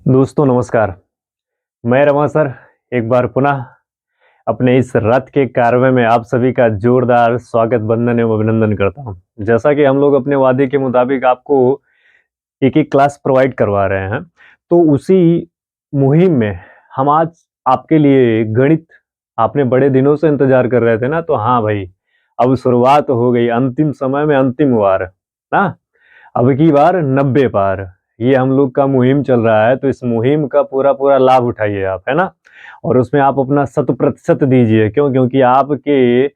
दोस्तों नमस्कार। मैं रमा सर एक बार पुनः अपने इस रथ के कारवे में आप सभी का जोरदार स्वागत, वंदन एवं अभिनंदन करता हूं। जैसा कि हम लोग अपने वादे के मुताबिक आपको एक क्लास प्रोवाइड करवा रहे हैं, तो उसी मुहिम में हम आज आपके लिए गणित, आपने बड़े दिनों से इंतजार कर रहे थे ना, तो हाँ भाई, अब शुरुआत हो गई। अंतिम समय में अंतिम वार ना, अब की बार 90 पार, ये हम लोग का मुहिम चल रहा है। तो इस मुहिम का पूरा पूरा लाभ उठाइए आप, है ना। और उसमें आप अपना 100% दीजिए। क्यों? क्योंकि आपके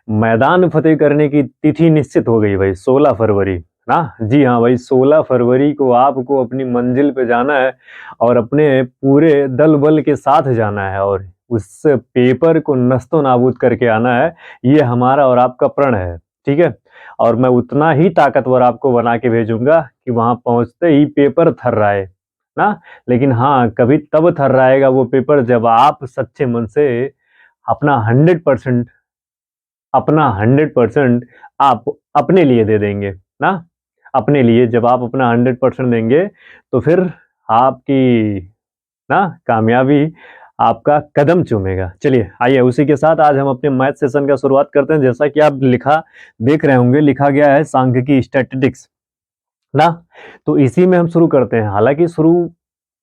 मैदान फतेह करने की तिथि निश्चित हो गई भाई, 16 फरवरी ना। जी हाँ भाई, 16 फरवरी को आपको अपनी मंजिल पे जाना है और अपने पूरे दल बल के साथ जाना है और उस पेपर को नस्तो नाबूद करके आना है। ये हमारा और आपका प्रण है, ठीक है। और मैं उतना ही ताकतवर आपको बना के भेजूंगा कि वहां पहुंचते ही पेपर थर्राए ना। लेकिन हाँ, कभी तब थर्राएगा वो पेपर जब आप सच्चे मन से अपना 100% अपना 100% आप अपने लिए दे देंगे ना। अपने लिए जब आप अपना 100% देंगे तो फिर आपकी ना कामयाबी आपका कदम चूमेगा। चलिए आइए, उसी के साथ आज हम अपने मैथ सेशन का शुरुआत करते हैं। जैसा कि आप लिखा देख रहे होंगे, लिखा गया है सांख्यिकी स्टैटिस्टिक्स ना। तो इसी में हम शुरू करते हैं। हालांकि शुरू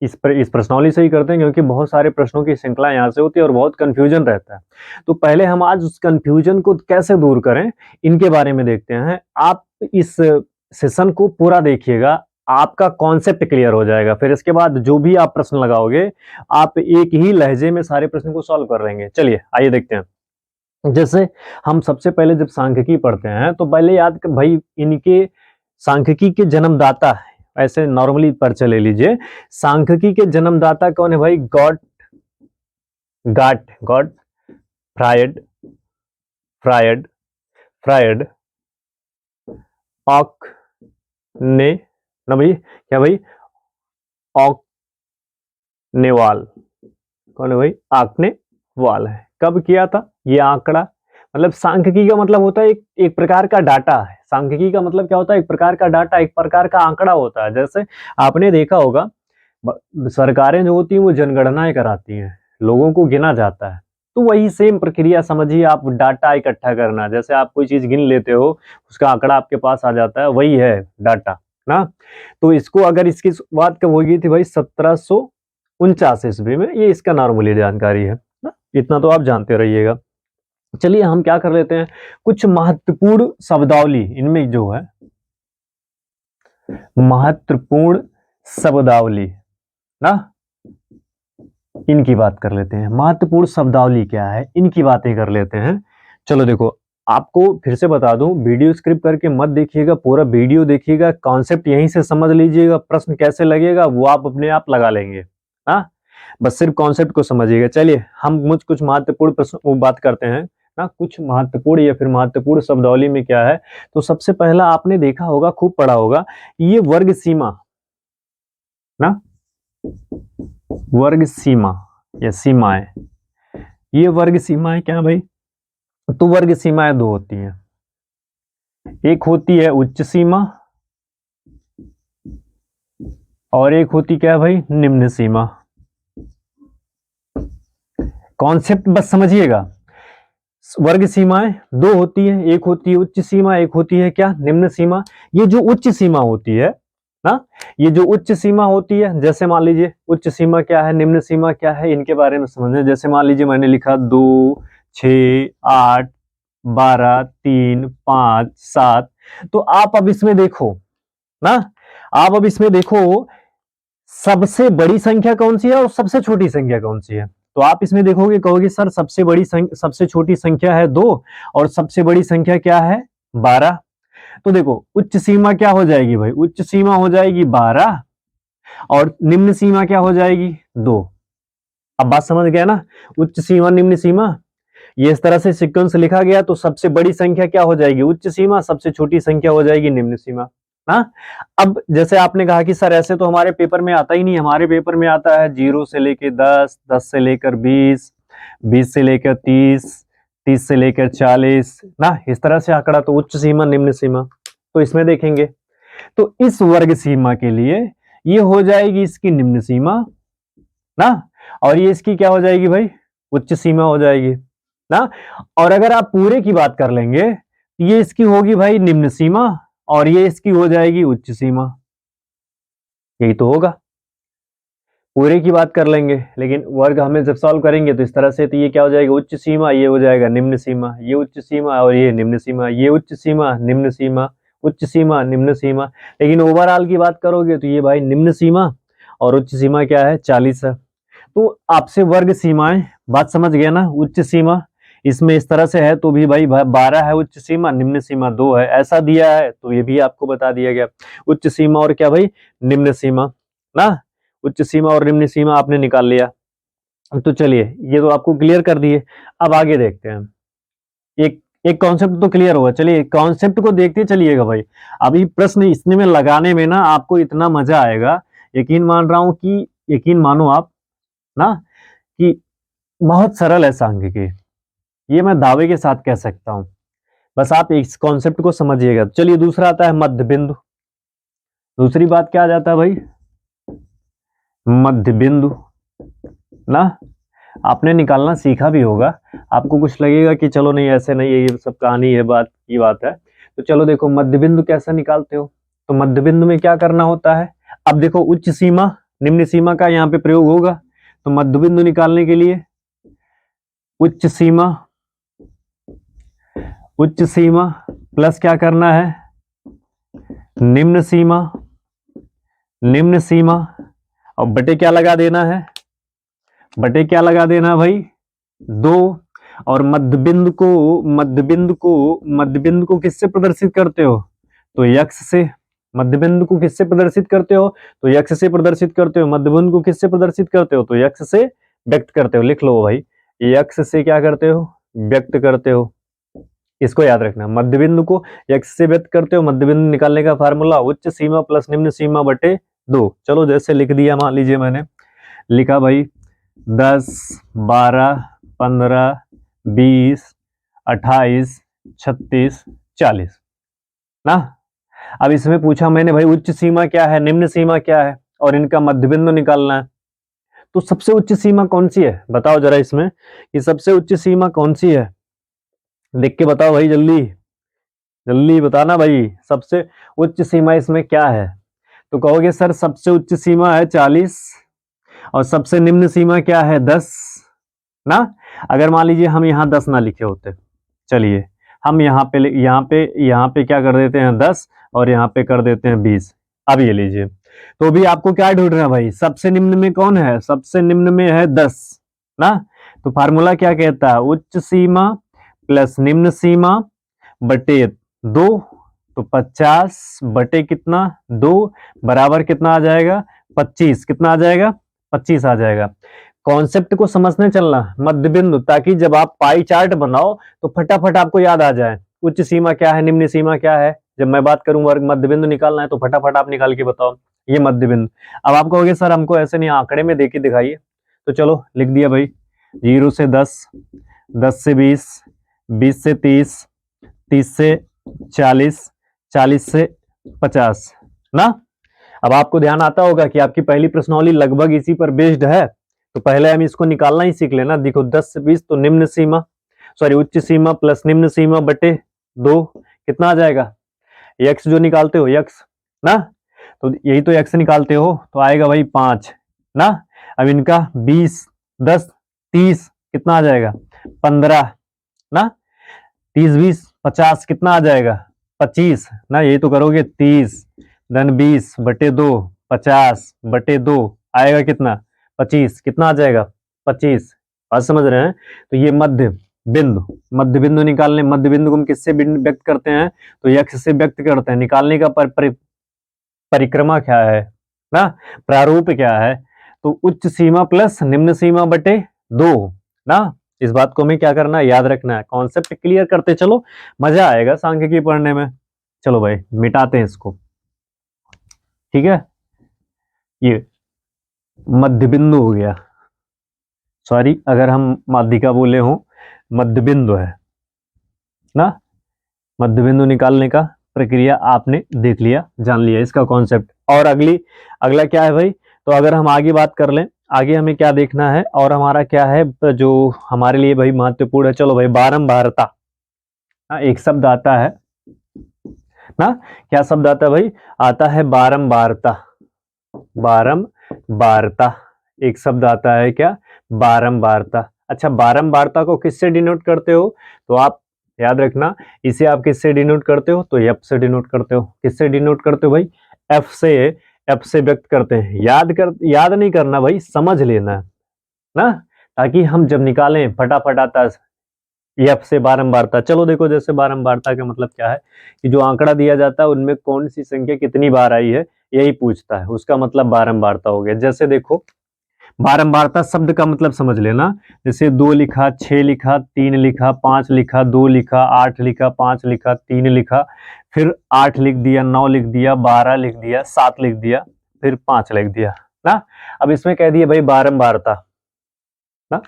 इस प्रश्नावली से ही करते हैं, क्योंकि बहुत सारे प्रश्नों की श्रृंखला यहाँ से होती है और बहुत कंफ्यूजन रहता है। तो पहले हम आज उस कंफ्यूजन को कैसे दूर करें, इनके बारे में देखते हैं। आप इस सेशन को पूरा देखिएगा, आपका कॉन्सेप्ट क्लियर हो जाएगा। फिर इसके बाद जो भी आप प्रश्न लगाओगे, आप एक ही लहजे में सारे प्रश्न को सॉल्व कर लेंगे। चलिए आइए देखते हैं। जैसे हम सबसे पहले जब सांख्यिकी पढ़ते हैं तो पहले याद कर भाई, इनके सांख्यिकी के जन्मदाता है। ऐसे नॉर्मली परिचय ले लीजिए। सांख्यिकी के जन्मदाता कौन है भाई? गॉट फ्रायड फ्रायड फ्रायड ऑक ने ना भाई, क्या भाई? ऑक नेवाल। कौन है भाई? आंकने वाल है। कब किया था ये आंकड़ा? मतलब सांख्यिकी का मतलब होता है एक प्रकार का डाटा है। सांख्यिकी का मतलब क्या होता है? एक प्रकार का डाटा, एक प्रकार का आंकड़ा होता है। जैसे आपने देखा होगा, सरकारें जो होती हैं वो जनगणनाएं कराती हैं, लोगों को गिना जाता है। तो वही सेम प्रक्रिया समझिए आप, डाटा इकट्ठा करना। जैसे आप कोई चीज गिन लेते हो, उसका आंकड़ा आपके पास आ जाता है, वही है डाटा ना। तो इसको अगर इसकी बात कब होगी थी भाई? 1749 ईस्वी में। ये इसका नॉर्मली जानकारी है ना, इतना तो आप जानते रहिएगा। चलिए हम क्या कर लेते हैं, कुछ महत्वपूर्ण शब्दावली इनमें जो है, महत्वपूर्ण शब्दावली ना, इनकी बात कर लेते हैं। महत्वपूर्ण शब्दावली क्या है, इनकी बातें कर लेते हैं। चलो देखो, आपको फिर से बता दूं, वीडियो स्क्रिप्ट करके मत देखिएगा, पूरा वीडियो देखिएगा, कॉन्सेप्ट यहीं से समझ लीजिएगा। प्रश्न कैसे लगेगा वो आप अपने आप लगा लेंगे। हाँ, बस सिर्फ कॉन्सेप्ट को समझिएगा। चलिए हम कुछ महत्वपूर्ण प्रश्न वो बात करते हैं ना। कुछ महत्वपूर्ण या फिर महत्वपूर्ण शब्दावली में क्या है, तो सबसे पहला आपने देखा होगा, खूब पढ़ा होगा, ये वर्ग सीमा ना। वर्ग सीमा या सीमाएं, ये वर्ग सीमाएं क्या है भाई? तो वर्ग सीमाएं दो होती हैं। एक होती है उच्च सीमा और एक होती क्या है भाई? निम्न सीमा। कॉन्सेप्ट बस समझिएगा। वर्ग सीमाएं दो होती है, एक होती है उच्च सीमा, एक होती है क्या? निम्न सीमा। ये जो उच्च सीमा होती है ना, ये जो उच्च सीमा होती है, जैसे मान लीजिए उच्च सीमा क्या है, निम्न सीमा क्या है, इनके बारे में समझें। जैसे मान लीजिए मैंने लिखा 2, 6, 8, 12, 3, 5, 7। तो आप अब इसमें देखो ना, आप अब इसमें देखो सबसे बड़ी संख्या कौन सी है और सबसे छोटी संख्या कौन सी है। तो आप इसमें देखोगे, कहोगे सर सबसे छोटी संख्या है 2 और सबसे बड़ी संख्या क्या है? 12। तो देखो उच्च सीमा क्या हो जाएगी भाई? उच्च सीमा हो जाएगी 12 और निम्न सीमा क्या हो जाएगी? 2। अब बात समझ गया ना, उच्च सीमा निम्न सीमा, ये इस तरह से सीक्वेंस लिखा गया। तो सबसे बड़ी संख्या क्या हो जाएगी? उच्च सीमा, सबसे छोटी संख्या हो जाएगी निम्न सीमा ना। अब जैसे आपने कहा कि सर ऐसे तो हमारे पेपर में आता ही नहीं, हमारे पेपर में आता है 0 से लेकर 10, 10 से लेकर 20, 20 से लेकर 30, 30 से लेकर 40 ना। इस तरह से आंकड़ा, तो उच्च सीमा निम्न सीमा। तो इसमें देखेंगे तो इस वर्ग सीमा के लिए ये हो जाएगी इसकी निम्न सीमा ना, और ये इसकी क्या हो जाएगी भाई, उच्च सीमा हो जाएगी ना। और अगर आप पूरे की बात कर लेंगे, ये इसकी होगी भाई निम्न सीमा, और ये इसकी हो जाएगी उच्च सीमा। यही तो होगा, पूरे की बात कर लेंगे, लेकिन वर्ग हमें जब सॉल्व करेंगे तो इस तरह से, तो ये क्या हो जाएगा, उच्च सीमा, ये हो जाएगा निम्न सीमा, ये उच्च सीमा और ये निम्न सीमा, ये उच्च सीमा निम्न सीमा, उच्च सीमा निम्न सीमा। लेकिन ओवरऑल की बात करोगे तो ये भाई निम्न सीमा और उच्च सीमा क्या है, 40 है। तो आपसे वर्ग सीमाएं, बात समझ गया ना। उच्च सीमा इसमें इस तरह से है तो भी भाई 12 है उच्च सीमा, निम्न सीमा 2 है, ऐसा दिया है तो ये भी आपको बता दिया गया। उच्च सीमा और क्या भाई, निम्न सीमा ना। उच्च सीमा और निम्न सीमा आपने निकाल लिया। तो चलिए, ये तो आपको क्लियर कर दिए। अब आगे देखते हैं। एक एक कॉन्सेप्ट तो क्लियर होगा, चलिए कॉन्सेप्ट को देखते चलिएगा भाई। अभी प्रश्न इसने में लगाने में ना आपको इतना मजा आएगा, यकीन मान रहा हूं कि, यकीन मानो आप ना, कि बहुत सरल है सांख्यिकी, ये मैं दावे के साथ कह सकता हूं। बस आप इस कॉन्सेप्ट को समझिएगा। चलिए दूसरा आता है मध्य बिंदु। दूसरी बात क्या आ जाता है भाई, मध्य बिंदु ना। आपने निकालना सीखा भी होगा, आपको कुछ लगेगा कि चलो नहीं ऐसे नहीं है, ये सब कहानी है, बात की बात है। तो चलो देखो मध्य बिंदु कैसे निकालते हो। तो मध्य बिंदु में क्या करना होता है, अब देखो उच्च सीमा निम्न सीमा का यहाँ पे प्रयोग होगा। तो मध्य बिंदु निकालने के लिए उच्च सीमा, उच्च सीमा प्लस क्या करना है, निम्न सीमा, निम्न सीमा, और बटे क्या लगा देना है, बटे क्या लगा देना भाई, 2। और मध्य बिंदु को, मध्य बिंदु को, मध्य बिंदु को किससे प्रदर्शित करते हो, तो यक्ष से। मध्य बिंदु को किससे प्रदर्शित करते हो, तो यक्ष से प्रदर्शित करते हो। मध्य बिंदु को किससे प्रदर्शित करते हो, तो यक्ष से व्यक्त करते हो। लिख लो भाई, यक्ष से क्या करते हो, व्यक्त करते हो। इसको याद रखना, मध्य बिंदु को यक्ष से व्यक्त करते हो। मध्य बिंदु निकालने का फार्मूला उच्च सीमा प्लस निम्न सीमा बटे 2। चलो जैसे लिख दिया, मान लीजिए मैंने लिखा भाई 10, 12, 15, 20, 28, 36, 40 ना। अब इसमें पूछा मैंने भाई उच्च सीमा क्या है, निम्न सीमा क्या है, और इनका मध्य बिंदु निकालना है। तो सबसे उच्च सीमा कौन सी है, बताओ जरा इसमें कि सबसे उच्च सीमा कौन सी है, देख के बताओ भाई, जल्दी जल्दी बताना भाई, सबसे उच्च सीमा इसमें क्या है। तो कहोगे सर सबसे उच्च सीमा है 40 और सबसे निम्न सीमा क्या है 10 ना। अगर मान लीजिए हम यहाँ 10 ना लिखे होते, चलिए हम यहाँ पे क्या कर देते हैं 10 और यहाँ पे कर देते हैं 20। अब ये लीजिए, तो भी आपको क्या ढूंढना है भाई, सबसे निम्न में कौन है, सबसे निम्न में है 10 ना। तो फार्मूला क्या कहता है, उच्च सीमा प्लस निम्न सीमा बटे 2। तो 50 बटे कितना 2 बराबर कितना आ जाएगा, 25। कितना आ जाएगा, 25 आ जाएगा। कॉन्सेप्ट को समझने चलना मध्य बिंदु, ताकि जब आप पाई चार्ट बनाओ तो फटाफट आपको याद आ जाए उच्च सीमा क्या है, निम्न सीमा क्या है। जब मैं बात करूं वर्ग मध्य बिंदु निकालना है तो फटाफट आप निकाल के बताओ ये मध्य बिंदु। अब आप कहोगे सर हमको ऐसे नहीं, आंकड़े में देके दिखाइए। तो चलो लिख दिया भाई, 0 से 10, 10 से 20, 20 से 30, 30 से 40, 40 से 50 ना। अब आपको ध्यान आता होगा कि आपकी पहली प्रश्नावली लगभग इसी पर बेस्ड है, तो पहले हम इसको निकालना ही सीख लेना। देखो 10 से 20 तो निम्न सीमा, सॉरी उच्च सीमा प्लस निम्न सीमा बटे 2 कितना आ जाएगा, यक्स जो निकालते हो यक्स ना, तो यही तो यक्स निकालते हो, तो आएगा भाई 5 ना। अब इनका 20, 10, 30 कितना आ जाएगा 15 ना, 30, 20, 50 कितना आ जाएगा 25 ना। यही तो करोगे 30 धन 20 बटे 2, 50 बटे 2 आएगा कितना 25। कितना आ जाएगा 25। बात समझ रहे हैं। तो ये मध्य बिंदु, मध्य बिंदु निकालने, मध्य बिंदु को हम किससे व्यक्त करते हैं, तो यक्ष से व्यक्त करते हैं। निकालने का परिक्रमा क्या है ना, प्रारूप क्या है, तो उच्च सीमा प्लस निम्न सीमा बटे 2 ना। इस बात को हमें क्या करना है, याद रखना है। कॉन्सेप्ट क्लियर करते चलो, मजा आएगा सांख्यिकी पढ़ने में। चलो भाई मिटाते हैं इसको, ठीक है। ये मध्य बिंदु हो गया, सॉरी अगर हम माध्यिका बोले हो, मध्य बिंदु है ना। मध्य बिंदु निकालने का प्रक्रिया आपने देख लिया, जान लिया इसका कॉन्सेप्ट। और अगला क्या है भाई, तो अगर हम आगे बात कर लें आगे हमें क्या देखना है और हमारा क्या है जो हमारे लिए भाई महत्वपूर्ण है। चलो भाई, बारंबारता। एक शब्द आता है ना, क्या शब्द आता है भाई? आता है बारंबारता। बारंबारता एक शब्द आता है, क्या? बारंबारता। अच्छा, बारंबारता को किससे डिनोट करते हो? तो आप याद रखना, इसे आप किससे डिनोट करते हो? तो एफ से डिनोट करते हो। किससे डिनोट करते हो भाई? एफ से। एफ से व्यक्त करते हैं। याद नहीं करना भाई, समझ लेना ना, ताकि हम जब निकालें फटाफट आता एफ से बारंबारता। चलो देखो, जैसे बारंबारता का मतलब क्या है कि जो आंकड़ा दिया जाता है उनमें कौन सी संख्या कितनी बार आई है, यही पूछता है, उसका मतलब बारंबारता हो गया। जैसे देखो, बारंबारता शब्द का मतलब समझ लेना। जैसे 2 लिखा, 6 लिखा, 3 लिखा, 5 लिखा, 2 लिखा, 8 लिखा, 5 लिखा, 3 लिखा, फिर 8 लिख दिया, 9 लिख दिया, 12 लिख दिया, 7 लिख दिया, फिर 5 लिख दिया ना। अब इसमें कह दिया भाई बारंबारता ना।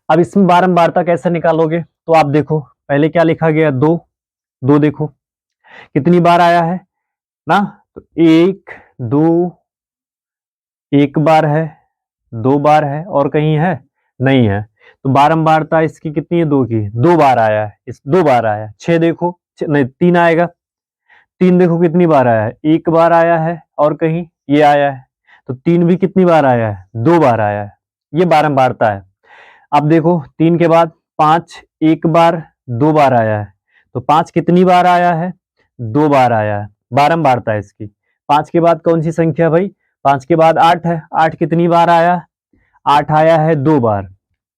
अब इसमें बारंबारता कैसे निकालोगे? तो आप देखो, पहले क्या लिखा गया? 2। 2 देखो कितनी बार आया है ना। तो 1 2, एक बार है, 2 बार है, और कहीं है? नहीं है। तो बारंबारता इसकी कितनी है? 2 की। 2 बार आया है, इस 2 बार आया है। 6 देखो, नहीं 3 आएगा। 3 देखो कितनी बार आया है? 1 बार आया है, और कहीं ये आया है। तो 3 भी कितनी बार आया है? 2 बार आया है। ये बारंबारता है। अब देखो, 3 के बाद 5, 1 बार, 2 बार आया है। तो 5 कितनी बार आया है? 2 बार आया है। बारंबारता है इसकी। 5 के बाद कौन सी संख्या भाई? 5 के बाद 8 है। 8 कितनी बार आया? 8 आया है 2 बार।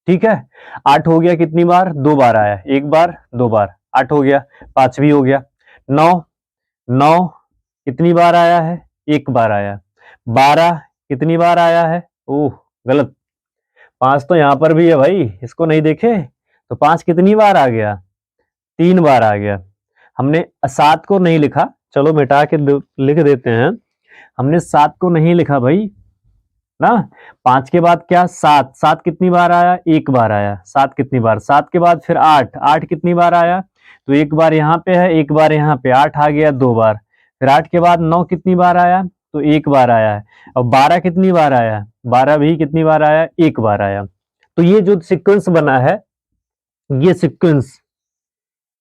ठीक है, 8 हो गया कितनी बार? 2 बार आया है। 1 बार, 2 बार, 8 हो गया। 5 भी हो गया। 9, 9 कितनी बार आया है? 1 बार आया। 12 कितनी बार आया है? ओह, गलत। 5 तो यहां पर भी है भाई, इसको नहीं देखे? तो 5 कितनी बार आ गया? 3 बार आ गया। हमने 7 को नहीं लिखा, चलो मिटा के लिख देते हैं। हमने 7 को नहीं लिखा भाई ना। 5 के बाद क्या? 7। 7 कितनी बार आया? 1 बार आया। 7 कितनी बार? 7 के बाद फिर 8। 8 कितनी बार आया? तो 1 बार यहाँ पे है, 1 बार यहाँ पे। 8 आ गया 2 बार। फिर 8 के बाद 9 कितनी बार आया? तो 1 बार आया है। और 12 कितनी बार आया? 12 भी कितनी बार आया? 1 बार आया। तो ये जो सीक्वेंस बना है, ये सीक्वेंस,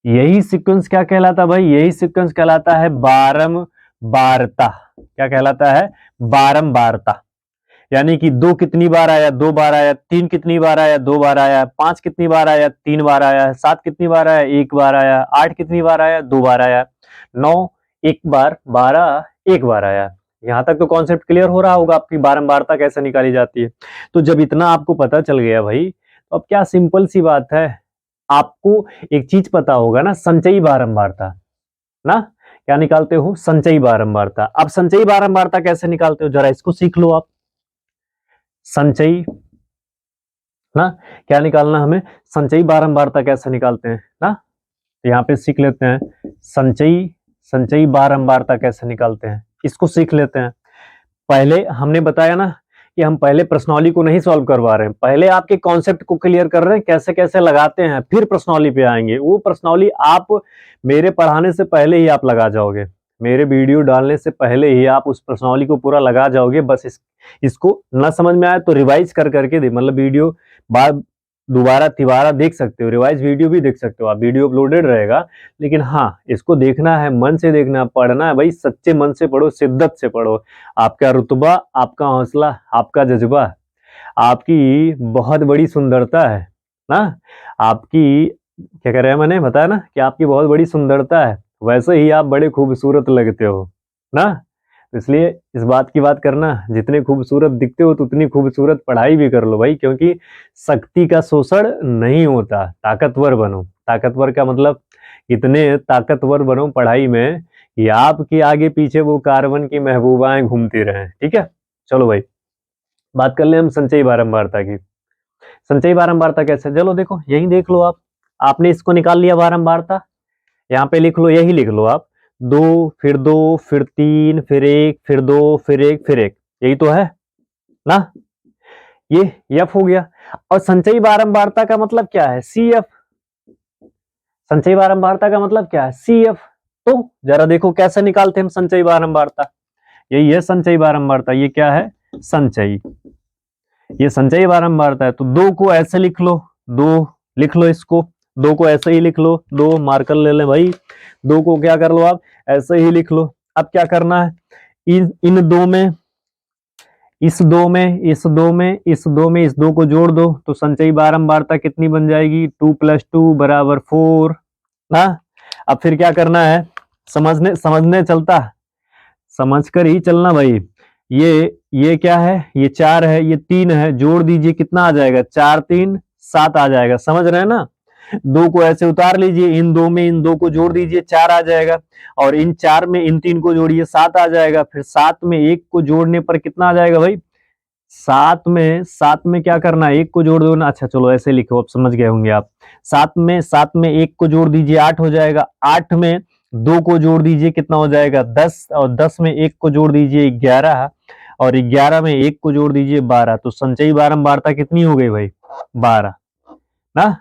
यही सीक्वेंस क्या कहलाता भाई? यही सीक्वेंस कहलाता है बारंबारता। क्या कहलाता है? बारंबारता। यानी कि 2 कितनी बार आया? 2 बार आया। 3 कितनी बार आया? 2 बार आया। 5 कितनी बार आया? 3 बार आया। 7 कितनी बार आया? 1 बार आया। 8 कितनी बार आया? 2 बार आया। 9 1 बार, 12 1 बार आया। यहां तक तो कॉन्सेप्ट क्लियर हो रहा होगा आपकी, बारंबारता कैसे निकाली जाती है। तो जब इतना आपको पता चल गया भाई, तो अब क्या सिंपल सी बात है, आपको एक चीज पता होगा ना, संचयी बारंबारता ना। क्या निकालते हो? संचयी बारंबारता। अब संचयी बारंबारता कैसे निकालते हो, जरा इसको सीख लो आप। संचयी ना, क्या निकालना हमें? संचयी बारंबारता कैसे निकालते हैं ना, यहाँ पे सीख लेते हैं। संचयी संचयी बारंबारता कैसे निकालते हैं, इसको सीख लेते हैं। पहले हमने बताया ना कि हम पहले प्रश्नावली को नहीं सॉल्व करवा रहे हैं, पहले आपके कॉन्सेप्ट को क्लियर कर रहे हैं, कैसे कैसे लगाते हैं, फिर प्रश्नावली पे आएंगे। वो प्रश्नावली आप मेरे पढ़ाने से पहले ही आप लगा जाओगे, मेरे वीडियो डालने से पहले ही आप उस प्रश्नावली को पूरा लगा जाओगे। बस इसको ना समझ में आए तो रिवाइज कर करके दे, मतलब वीडियो बाद दोबारा तिबारा देख सकते हो, रिवाइज वीडियो भी देख सकते हो आप, वीडियो अपलोडेड रहेगा। लेकिन हाँ, इसको देखना है, मन से देखना, पढ़ना है भाई, सच्चे मन से पढ़ो, शिद्दत से पढ़ो। आपका रुतबा, आपका हौसला, आपका जज्बा, आपकी बहुत बड़ी सुंदरता है ना। आपकी क्या कह रहे हैं, मैंने बताया ना कि आपकी बहुत बड़ी सुंदरता है, वैसे ही आप बड़े खूबसूरत लगते हो ना। इसलिए इस बात की बात करना, जितने खूबसूरत दिखते हो तो उतनी खूबसूरत पढ़ाई भी कर लो भाई, क्योंकि शक्ति का शोषण नहीं होता, ताकतवर बनो। ताकतवर का मतलब इतने ताकतवर बनो पढ़ाई में कि आपके आगे पीछे वो कार्बन की महबूबाएं घूमती रहें। ठीक है, चलो भाई, बात कर ले हम संचयी बारंबारता की। संचयी बारंबारता कैसे? चलो देखो, यही देख लो आप, आपने इसको निकाल लिया बारंबारता, यहाँ पे लिख लो, यही लिख लो आप। 2 फिर 2 फिर 3 फिर 1 फिर 2 फिर 1 फिर 1, यही तो है ना। ये एफ हो गया। और संचयी बारंबारता का मतलब क्या है? C F. संचयी बारंबारता का मतलब क्या है? C F. तो जरा देखो कैसे निकालते हैं हम संचयी बारंबारता। यही है संचयी बारंबारता। ये क्या है? संचयी। ये संचयी बारंबारता है, तो 2 को ऐसे लिख लो, 2 लिख लो, इसको 2 को ऐसे ही लिख लो, 2 मार्कर ले लें भाई, 2 को क्या कर लो आप ऐसे ही लिख लो। अब क्या करना है, इन 2 में, इस 2 में, इस 2 में, इस 2 में, इस 2 को जोड़ दो, तो संचयी बारंबारता कितनी बन जाएगी, 2 + 2 = 4 ना। अब फिर क्या करना है, समझने चलता, समझ कर ही चलना भाई। ये क्या है, ये 4 है, ये 3 है, जोड़ दीजिए कितना आ जाएगा, 4 3 7 आ जाएगा, समझ रहे हैं ना। 2 को ऐसे उतार लीजिए, इन 2 में इन 2 को जोड़ दीजिए, 4 आ जाएगा, और इन 4 में इन 3 को जोड़िए, 7 आ जाएगा। फिर 7 में 1 को जोड़ने पर कितना आ जाएगा भाई, 7 में क्या करना है, 1 को जोड़ दो ना, अच्छा चलो ऐसे लिखो, अब समझ गए होंगे आप। 7 में 1 को जोड़ दीजिए, 8 हो जाएगा। 8 में 2 को जोड़ दीजिए, कितना हो जाएगा, 10, और 10 में 1 को जोड़ दीजिए, 11, और 11 में 1 को जोड़ दीजिए, 12। तो संचयी बारंबारता कितनी हो गई भाई, 12 ना।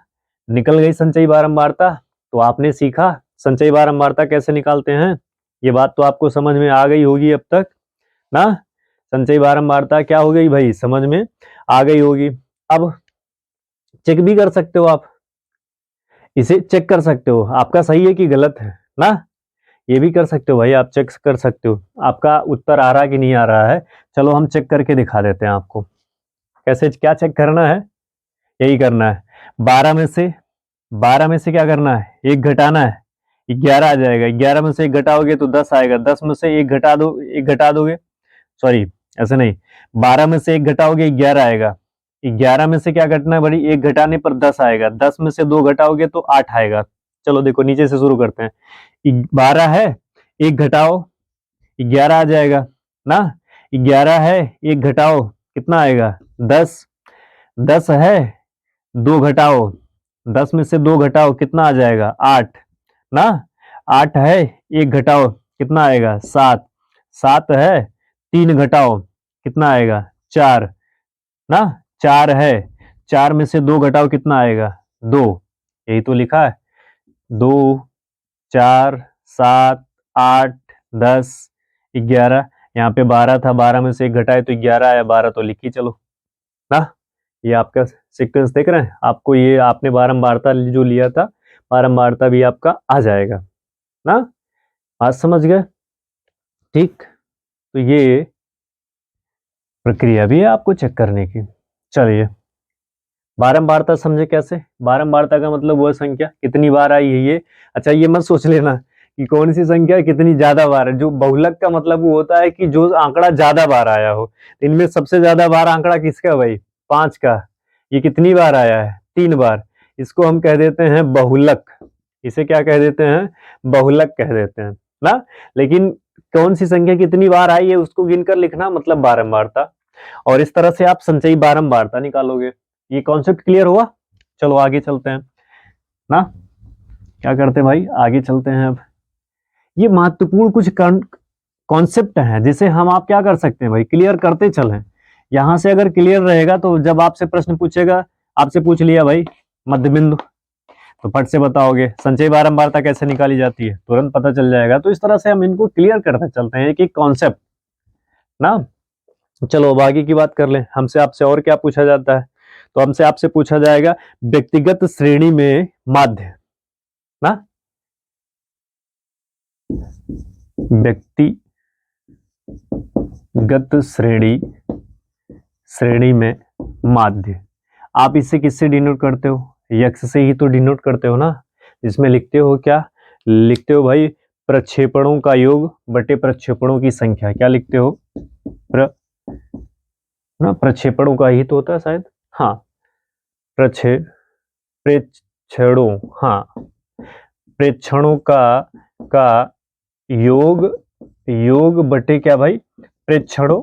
निकल गई संचयी बारंबारता। तो आपने सीखा संचयी बारंबारता कैसे निकालते हैं, ये बात तो आपको समझ में आ गई होगी अब तक ना। संचयी बारंबारता क्या हो गई भाई, समझ में आ गई होगी। अब चेक भी कर सकते हो आप, इसे चेक कर सकते हो आपका सही है कि गलत है ना, ये भी कर सकते हो भाई, आप चेक कर सकते हो आपका उत्तर आ रहा है कि नहीं आ रहा है। चलो हम चेक करके दिखा देते हैं आपको कैसे, क्या चेक करना है, यही करना है। 12 में से क्या करना है, 1 घटाना है, 11 आ जाएगा। 11 में से 1 घटाओगे तो 10 आएगा। 10 में से 1 घटा दो, 1 घटा दोगे, सॉरी ऐसे नहीं, 12 में से 1 घटाओगे 11 आएगा। 11 में से क्या घटना है बड़ी, 1 घटाने पर 10 आएगा। 10 में से 2 घटाओगे तो 8 आएगा। चलो देखो नीचे से शुरू करते हैं। 12 है, 1 घटाओ 11 आ जाएगा ना। 11 है, 1 घटाओ कितना आएगा, 10। 10 है, 2 घटाओ, 10 में से 2 घटाओ कितना आ जाएगा, 8 ना। 8 है, 1 घटाओ कितना आएगा, 7। 7 है, 3 घटाओ कितना आएगा, 4 ना। 4 है, 4 में से 2 घटाओ कितना आएगा, 2। यही तो लिखा है, 2 4 7 8 10 11। यहाँ पे 12 था, 12 में से 1 घटाए तो 11 आया, 12 तो लिखी चलो ना। ये आपका सीक्वेंस देख रहे हैं, आपको ये आपने बारंबारता जो लिया था, बारंबारता भी आपका आ जाएगा ना। बात समझ गए, ठीक। तो ये प्रक्रिया भी है आपको चेक करने की। चलिए, बारंबारता समझे कैसे, बारंबारता का मतलब वह संख्या कितनी बार आई है ये। अच्छा ये मत सोच लेना कि कौन सी संख्या कितनी ज्यादा बार है। जो बहुलक का मतलब वो होता है कि जो आंकड़ा ज्यादा बार आया हो। इनमें सबसे ज्यादा बार आंकड़ा किसका भाई, 5 का। ये कितनी बार आया है, 3 बार। इसको हम कह देते हैं बहुलक। इसे क्या कह देते हैं, बहुलक कह देते हैं ना। लेकिन कौन सी संख्या कितनी बार आई है उसको गिनकर लिखना मतलब बारंबारता। और इस तरह से आप संचयी बारंबारता निकालोगे। ये कॉन्सेप्ट क्लियर हुआ। चलो आगे चलते हैं ना, क्या करते हैं भाई, आगे चलते हैं। अब ये महत्वपूर्ण कुछ कॉन्सेप्ट हैं जिसे हम आप क्या कर सकते हैं भाई, क्लियर करते चलें। यहां से अगर क्लियर रहेगा तो जब आपसे प्रश्न पूछेगा, आपसे पूछ लिया भाई मध्य बिंदु, तो फट से बताओगे। संचयी बारंबारता कैसे निकाली जाती है तुरंत पता चल जाएगा। तो इस तरह से हम इनको क्लियर करते चलते हैं एक एक कॉन्सेप्ट ना। चलो अब आगे की बात कर लें। हमसे आपसे और क्या पूछा जाता है, तो हमसे आपसे पूछा जाएगा व्यक्तिगत श्रेणी में माध्य ना। व्यक्तिगत श्रेणी में माध्य, आप इसे किससे डिनोट करते हो, यक्स से ही तो डिनोट करते हो ना। इसमें लिखते हो क्या, लिखते हो भाई प्रक्षेपणों का योग बटे प्रक्षेपणों की संख्या। क्या लिखते हो, प्रक्षेपणों का ही तो होता है शायद, हाँ प्रेक्षणों, हाँ प्रेक्षणों का योग बटे क्या भाई, प्रेक्षणों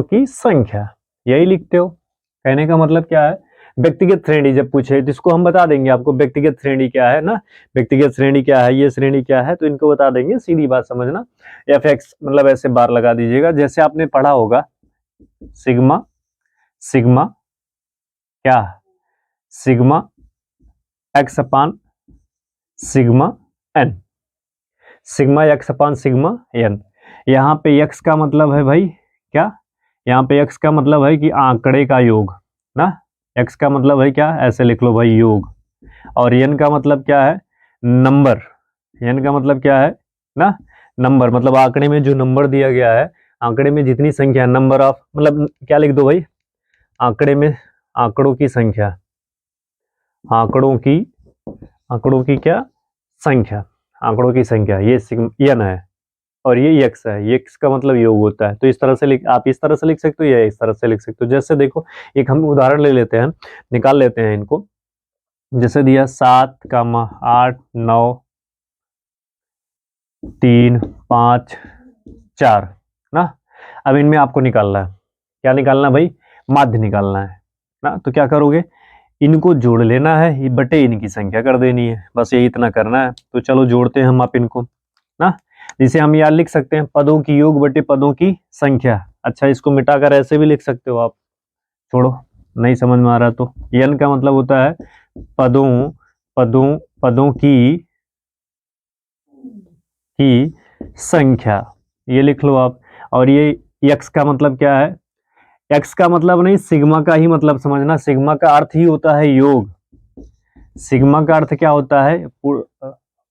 की संख्या। यही लिखते हो। कहने का मतलब क्या है, व्यक्तिगत श्रेणी जब पूछे जिसको हम बता देंगे आपको व्यक्तिगत श्रेणी क्या है ना। व्यक्तिगत श्रेणी क्या है, ये श्रेणी क्या है, तो इनको बता देंगे, सीधी बात समझना। एफ एक्स मतलब ऐसे बार लगा दीजिएगा जैसे आपने पढ़ा होगा सिग्मा, सिग्मा क्या, sigma X upon sigma N, sigma X upon sigma N. यहाँ पे एक्स का मतलब है भाई क्या, यहाँ पे x का मतलब है कि आंकड़े का योग ना, x का मतलब है क्या, ऐसे लिख लो भाई योग, और n का मतलब क्या है, नंबर, n का मतलब क्या है ना, नंबर, मतलब आंकड़े में जो नंबर दिया गया है, आंकड़े में जितनी संख्या, नंबर ऑफ, मतलब क्या लिख दो भाई, आंकड़े में आंकड़ों की संख्या, आंकड़ों की क्या संख्या, आंकड़ों की संख्या, ये n है और ये x है, ये x का मतलब योग होता है। तो इस तरह से लिख, आप इस तरह से लिख सकते हो या इस तरह से लिख सकते हो। जैसे देखो, एक हम उदाहरण ले लेते हैं, निकाल लेते हैं इनको। जैसे दिया 7, 8, 9, 3, 5, 4 ना। अब इनमें आपको निकालना है, क्या निकालना भाई, माध्य निकालना है ना। तो क्या करोगे, इनको जोड़ लेना है, बटे इनकी संख्या कर देनी है, बस यही इतना करना है। तो चलो जोड़ते हैं हम आप इनको ना, जिसे हम याद लिख सकते हैं पदों की योग बटे पदों की संख्या। अच्छा, इसको मिटाकर ऐसे भी लिख सकते हो आप, छोड़ो नहीं समझ में आ रहा तो। n का मतलब होता है पदों पदों पदों की संख्या, ये लिख लो आप। और ये x का मतलब क्या है, x का मतलब नहीं, सिग्मा का ही मतलब समझना। सिग्मा का अर्थ ही होता है योग। सिग्मा का अर्थ क्या होता है,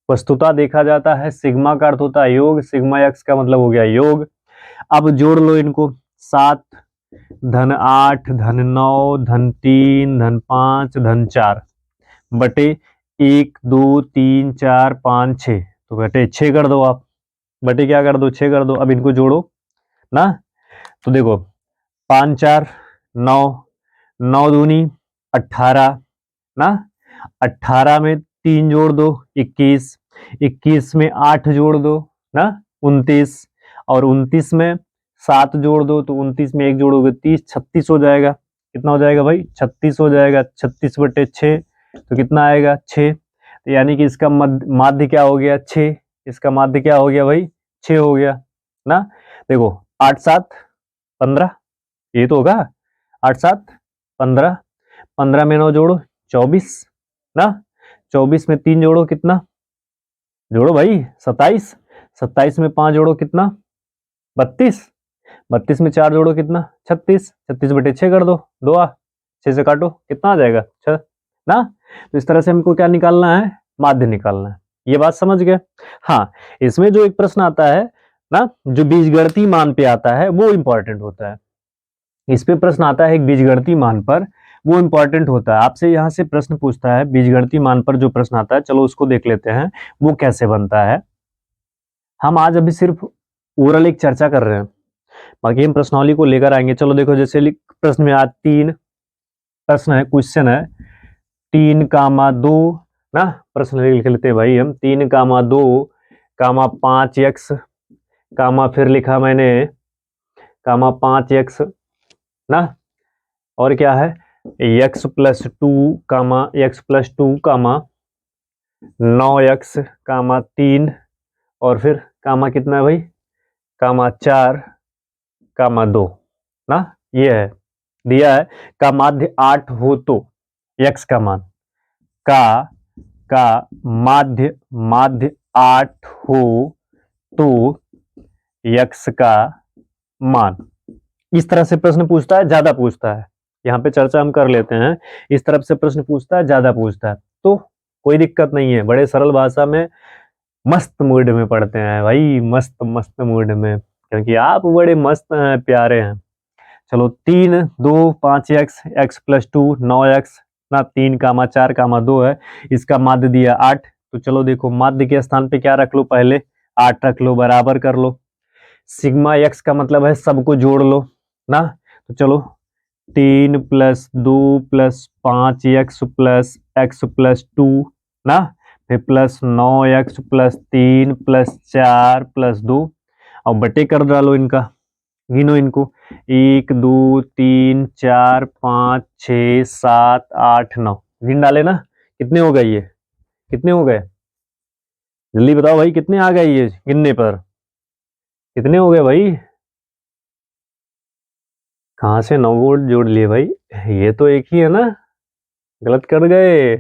वस्तुतः देखा जाता है सिग्मा का अर्थ होता है योग, सिग्मा x का मतलब हो गया योग। अब जोड़ लो इनको, 7 धन 8 धन 9 धन 3 धन 5 धन 4 बटे 1 2 3 4 5 6, तो बटे 6 कर दो आप, बटे क्या कर दो, 6 कर दो। अब इनको जोड़ो ना, तो देखो 5 4 9, 9 दूनी 18 ना, 18 में 3 जोड़ दो 21, 21 में 8 जोड़ दो ना 29, और 29 में 7 जोड़ दो तो 29 में 1 जोड़ोगे 30, 36 हो जाएगा। कितना हो जाएगा भाई, 36 हो जाएगा। 36 बटे 6 तो कितना आएगा, 6। तो यानी कि इसका माध्य क्या हो गया, 6। इसका माध्य क्या हो गया भाई, 6 हो गया ना। देखो 8 7 15, ये तो होगा 8 7 15, 15 में 9 जोड़ो 24 ना, 24 में 3 जोड़ो कितना, जोड़ो भाई 27, 27 में 5 जोड़ो कितना 32, 32 में 4 जोड़ो कितना 36, 36 बटे 6 कर दो, 2 6 से काटो कितना आ जाएगा 6 ना। तो इस तरह से हमको क्या निकालना है, माध्य निकालना है। ये बात समझ गए। हाँ, इसमें जो एक प्रश्न आता है ना, जो बीजगणितीय मान पे आता है वो इंपॉर्टेंट होता है। इस पे प्रश्न आता है एक बीजगणितीय मान पर, वो इंपॉर्टेंट होता है। आपसे यहाँ से प्रश्न पूछता है बीजगणितीय मान पर जो प्रश्न आता है, चलो उसको देख लेते हैं वो कैसे बनता है। हम आज अभी सिर्फ ओरल एक चर्चा कर रहे हैं, बाकी हम प्रश्नावली को लेकर आएंगे। चलो देखो, जैसे प्रश्न में आज 3 प्रश्न है, क्वेश्चन है 3, 2 ना। प्रश्न लिख लेते हैं भाई हम, 3, 2, 5x, फिर लिखा मैंने 5x ना, और क्या है x plus 2, x plus 2, 9x, 3, और फिर कितना है भाई, 4, 2 ना। ये है दिया है, का माध्य 8 हो तो, x का मान का माध्य 8 हो तो x का मान। इस तरह से प्रश्न पूछता है, ज्यादा पूछता है। यहाँ पे चर्चा हम कर लेते हैं, इस तरफ से प्रश्न पूछता है, ज्यादा पूछता है, तो कोई दिक्कत नहीं है। बड़े सरल भाषा में मस्त मूड में पढ़ते हैं भाई, मस्त मस्त मूड में, क्योंकि आप बड़े मस्त हैं, प्यारे हैं। चलो 3, 2, 5x, x प्लस 2, 9x ना, 3, 4, 2 है। इसका माध्य दिया 8, तो चलो देखो माध्य के स्थान पे क्या रख लो, पहले 8 रख लो, बराबर कर लो। सिग्मा x का मतलब है सबको जोड़ लो ना, तो चलो 3 + 2 + 5x प्लस x प्लस 2 ना, फिर प्लस 9x + 3 + 4 + 2, और बटे कर डालो इनका, गिनो इनको 1 2 3 4 5 6 7 8 9, गिन डाले ना। कितने हो गए ये, कितने हो गए, जल्दी बताओ भाई, कितने आ गए ये गिनने पर, कितने हो गए भाई। कहाँ से 9 वोल्ट जोड़ लिए भाई, ये तो एक ही है ना, गलत कर गए,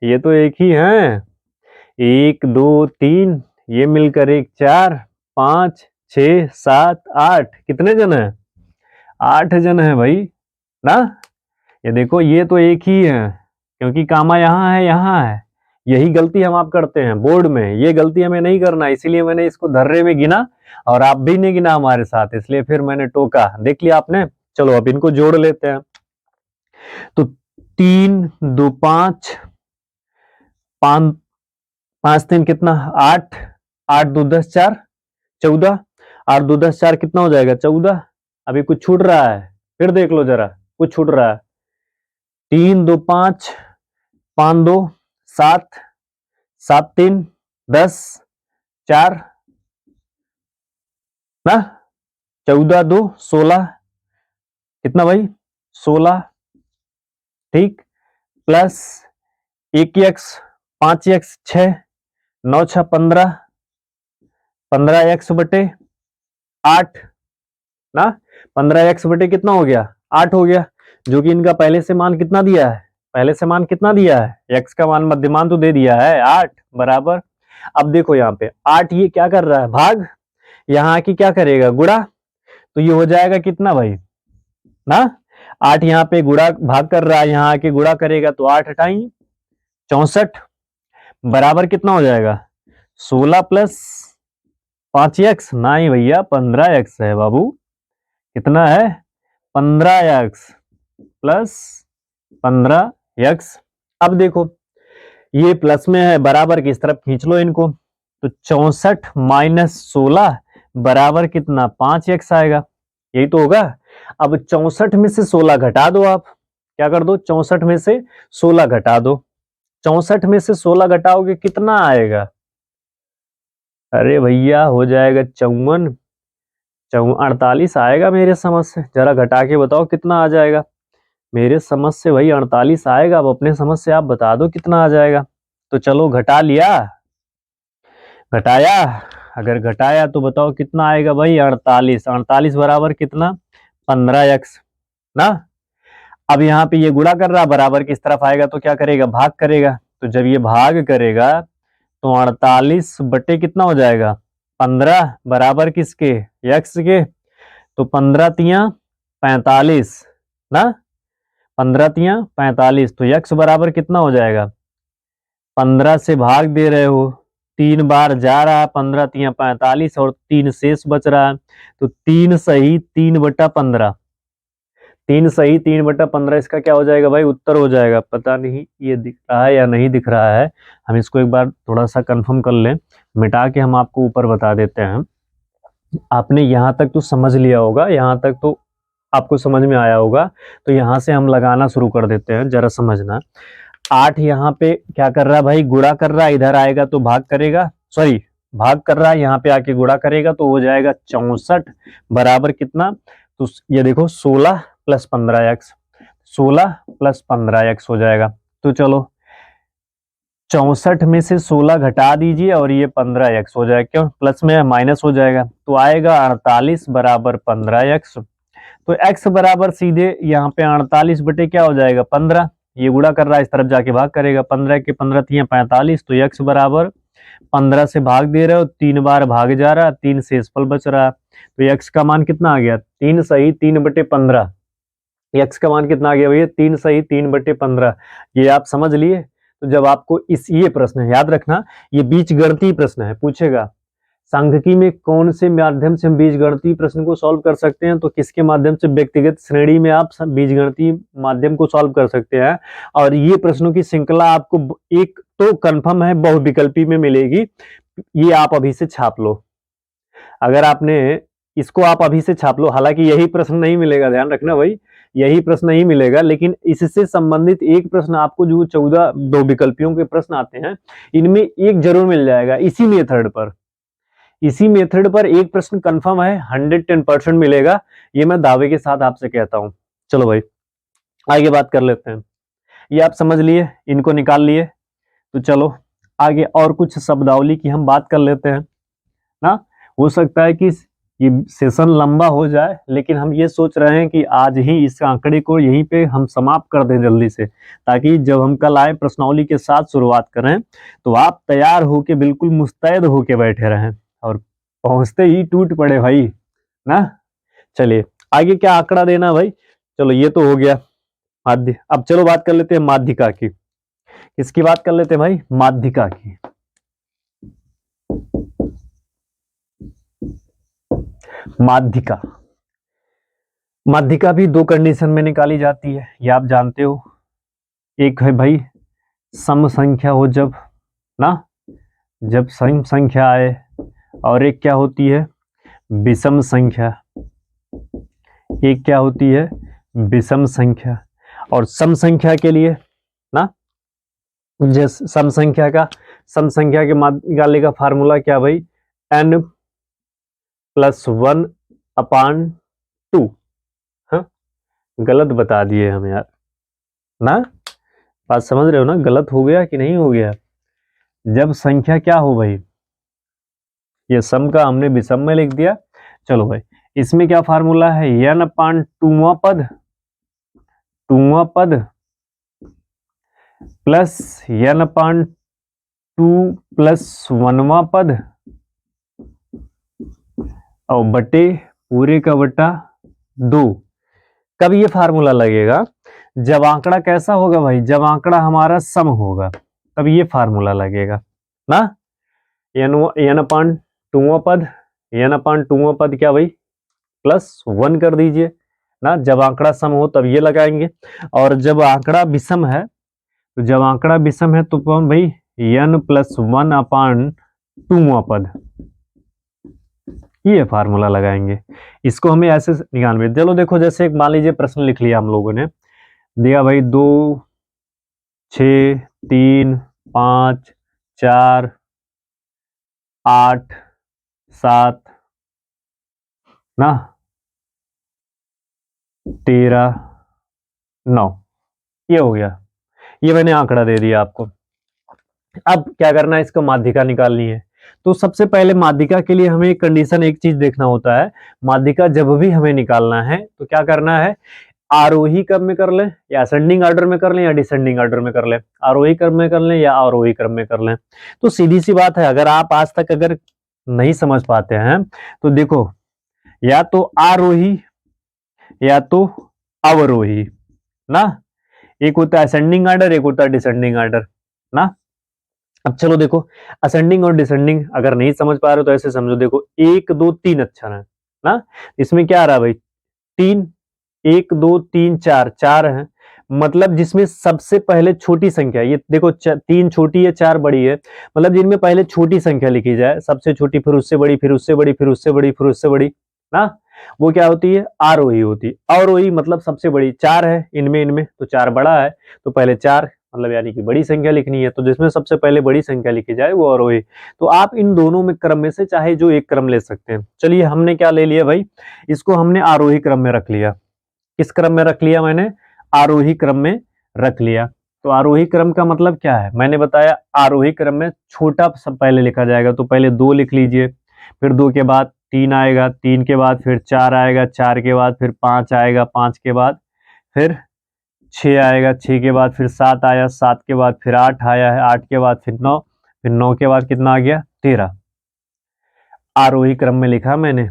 ये तो एक ही है। 1 2 3, ये मिलकर 1 4 5 6 7 8, कितने जन है, 8 जन है भाई ना। ये देखो ये तो एक ही है, क्योंकि कामा यहाँ है यहाँ है। यही गलती हम आप करते हैं बोर्ड में, ये गलती हमें नहीं करना, इसीलिए मैंने इसको धर्रे में गिना और आप भी नहीं गिना हमारे साथ, इसलिए फिर मैंने टोका। देख लिया आपने। चलो अब इनको जोड़ लेते हैं। तो 3 2 5, 5 5 3 कितना 8, 8 2 10 4 14, 8 2 10 4 कितना हो जाएगा 14। अभी कुछ छूट रहा है, फिर देख लो जरा, कुछ छूट रहा है। 3 2 5, 5 2 7, 7 3 10 4 ना, 14 2 16 कितना भाई 16, ठीक, प्लस 1x 5x 6, 9 6 15, 15x बटे 8 ना, 15x बटे कितना हो गया 8 हो गया, जो कि इनका पहले से मान कितना दिया है, पहले से मान कितना दिया है, x का मान मध्यमान तो दे दिया है 8 बराबर। अब देखो यहाँ पे 8 ये क्या कर रहा है भाग, यहाँ आके क्या करेगा गुणा, तो ये हो जाएगा कितना भाई ना, 8 यहाँ पे गुणा भाग कर रहा है, यहाँ आके गुणा करेगा तो 8 8 64 बराबर कितना हो जाएगा 16 प्लस 5x, नहीं भैया 15x है बाबू, कितना है 15x प्लस 15x। अब देखो ये प्लस में है, बराबर की इस तरफ खींच लो इनको, तो 64 माइनस 16 बराबर कितना 5x आएगा, यही तो होगा। अब 64 में से 16 घटा दो, आप क्या कर दो 64 में से 16 घटा दो, 64 में से 16 घटाओगे कितना आएगा, अरे भैया हो जाएगा 54, 48 आएगा मेरे समझ से, जरा घटा के बताओ कितना आ जाएगा। मेरे समझ से भाई 48 आएगा, अब अपने समझ से आप बता दो कितना आ जाएगा। तो चलो घटा लिया, घटाया, अगर घटाया तो बताओ कितना आएगा भाई 48, 48 बराबर कितना 15x ना। अब यहाँ पे ये गुणा कर रहा, बराबर किस तरफ आएगा तो क्या करेगा भाग करेगा, तो जब ये भाग करेगा तो 48 बटे कितना हो जाएगा 15 बराबर किसके x के, तो 15 तिया 45 ना, 15 तिया 45, तो x बराबर कितना हो जाएगा, 15 से भाग दे रहे हो, 3 बार जा रहा है, 15 तिया 45 और 3 शेष बच रहा है, तो 3 सही 3/15, 3 सही 3/15 इसका क्या हो जाएगा भाई उत्तर हो जाएगा। पता नहीं ये दिख रहा है या नहीं दिख रहा है, हम इसको एक बार थोड़ा सा कंफर्म कर लें, मिटा के हम आपको ऊपर बता देते हैं। आपने यहाँ तक तो समझ लिया होगा, यहाँ तक तो आपको समझ में आया होगा, तो यहाँ से हम लगाना शुरू कर देते हैं, जरा समझना। 8 यहाँ पे क्या कर रहा है भाई गुणा कर रहा है, इधर आएगा तो भाग करेगा, सॉरी भाग कर रहा है, यहाँ पे आके गुणा करेगा तो हो जाएगा 64 बराबर कितना, तो ये देखो 16 प्लस 15x, 16 प्लस 15x हो जाएगा। तो चलो 64 में से 16 घटा दीजिए और ये 15x हो जाएगा, क्यों प्लस में माइनस हो जाएगा, तो आएगा 48 बराबर 15x। तो x बराबर सीधे यहाँ पे 48 बटे क्या हो जाएगा 15, ये गुणा कर रहा है इस तरफ जाके भाग करेगा, 15 के 15 तिया 45, तो x बराबर 15 से भाग दे रहे हो, 3 बार भाग जा रहा है, 3 शेषफल बच रहा है, तो x का मान कितना आ गया 3 सही 3/15, x का मान कितना आ गया भैया 3 सही 3/15। ये आप समझ लिए। तो जब आपको ये प्रश्न है, याद रखना ये बीजगणितीय प्रश्न है, पूछेगा सांख्यिकी में कौन से माध्यम से हम बीजगणितीय प्रश्न को सॉल्व कर सकते हैं, तो किसके माध्यम से, व्यक्तिगत श्रेणी में आप बीजगणितीय माध्यम को सॉल्व कर सकते हैं। और ये प्रश्नों की श्रृंखला आपको एक तो कंफर्म है बहुविकल्पी में मिलेगी, ये आप अभी से छाप लो, अगर आपने इसको आप अभी से छाप लो, हालांकि यही प्रश्न नहीं मिलेगा, ध्यान रखना भाई यही प्रश्न नहीं मिलेगा, लेकिन इससे संबंधित एक प्रश्न आपको, जो 14 बहुविकल्पियों के प्रश्न आते हैं इनमें एक जरूर मिल जाएगा, इसी मेथड पर, इसी मेथड पर एक प्रश्न कंफर्म है, 110% मिलेगा, ये मैं दावे के साथ आपसे कहता हूं। चलो भाई आगे बात कर लेते हैं, ये आप समझ लिए, इनको निकाल लिए, तो चलो आगे और कुछ शब्दावली की हम बात कर लेते हैं ना। हो सकता है कि ये सेशन लंबा हो जाए, लेकिन हम ये सोच रहे हैं कि आज ही इस आंकड़े को यहीं पे हम समाप्त कर दें जल्दी से, ताकि जब हम कल आए प्रश्नावली के साथ शुरुआत करें तो आप तैयार होके बिल्कुल मुस्तैद होके बैठे रहें, और पहुंचते ही टूट पड़े भाई ना। चलिए आगे क्या आंकड़ा देना भाई। चलो ये तो हो गया माध्य। अब चलो बात कर लेते हैं माध्यिका की। किसकी बात कर लेते हैं भाई, माध्यिका की। माध्यिका, माध्यिका भी दो कंडीशन में निकाली जाती है, ये आप जानते हो। एक है भाई सम संख्या हो जब, ना, जब सम संख्या आए, और एक क्या होती है, विषम संख्या। एक क्या होती है, विषम संख्या। और सम संख्या के लिए ना, जैसे सम संख्या के निकालने का फार्मूला क्या भाई, n+1/2। हाँ, गलत बता दिए हम यार ना, बात समझ रहे हो ना, गलत हो गया कि नहीं हो गया। जब संख्या क्या हो भाई, ये सम का हमने विषम में लिख दिया। चलो भाई, इसमें क्या फार्मूला है, n/2वां पद, 2वां पद प्लस n/2 प्लस 1वां पद और बटे पूरे का बटा 2। कब ये फार्मूला लगेगा, जब आंकड़ा कैसा होगा भाई, जब आंकड़ा हमारा सम होगा तब ये फार्मूला लगेगा ना। n/2वां पद, n/2वां पद क्या भाई, +1 कर दीजिए ना, जब आंकड़ा सम हो तब ये लगाएंगे। और जब आंकड़ा विषम है, तो जब आंकड़ा विषम है तो हम भाई n+1/2वां पद, ये फार्मूला लगाएंगे। इसको हमें ऐसे निकालना है। चलो देखो, जैसे एक मान लीजिए प्रश्न लिख लिया हम लोगों ने, दिया भाई 2, 6, 3, 5, 4, 8, 7 ना, 13, 9, ये हो गया। ये मैंने आंकड़ा दे दिया आपको। अब क्या करना है, इसको माध्यिका निकालनी है। तो सबसे पहले माध्यिका के लिए हमें एक कंडीशन, एक चीज देखना होता है। माध्यिका जब भी हमें निकालना है तो क्या करना है, आरोही क्रम में कर लें या असेंडिंग ऑर्डर में कर लें या डिसेंडिंग ऑर्डर में कर लें, आरोही क्रम में कर लें या अवरोही क्रम में कर लें। तो सीधी सी बात है, अगर आप आज तक अगर नहीं समझ पाते हैं तो देखो, या तो आरोही या तो अवरोही ना, एक होता है असेंडिंग ऑर्डर, एक होता है डिसेंडिंग ऑर्डर ना। अब चलो देखो, असेंडिंग और डिसेंडिंग अगर नहीं समझ पा रहे हो तो ऐसे समझो, देखो 1 2 3 अक्षर है ना, इसमें क्या आ रहा है भाई, 3, 1 2 3 4, 4 है। मतलब जिसमें सबसे पहले छोटी संख्या, ये देखो 3 छोटी है 4 बड़ी है, मतलब जिनमें पहले छोटी संख्या लिखी जाए, सबसे छोटी, फिर उससे बड़ी, फिर उससे बड़ी, फिर उससे बड़ी, फिर उससे बड़ी ना, वो क्या होती है, आरोही होती है। अवरोही मतलब सबसे बड़ी, 4 है इनमें इनमें तो 4 बड़ा है, तो पहले 4 मतलब यानी कि बड़ी संख्या लिखनी है, तो जिसमें सबसे पहले बड़ी संख्या लिखी जाए वो अवरोही। तो आप इन दोनों में क्रम में से चाहे जो एक क्रम ले सकते हैं। चलिए हमने क्या ले लिया भाई, इसको हमने आरोही क्रम में रख लिया। किस क्रम में रख लिया मैंने, आरोही क्रम में रख लिया। तो आरोही क्रम का मतलब क्या है, मैंने बताया आरोही क्रम में छोटा सब पहले लिखा जाएगा, तो पहले 2 लिख लीजिए, फिर 2 के बाद 3 आएगा, 3 के बाद फिर 4 आएगा, 4 के बाद फिर 5 आएगा, 5 के बाद फिर 6 आएगा, 6 के बाद फिर 7 आया, 7 के बाद फिर 8 आया है, 8 के बाद फिर 9, फिर 9 के बाद कितना आ गया, 13। आरोही क्रम में लिखा मैंने,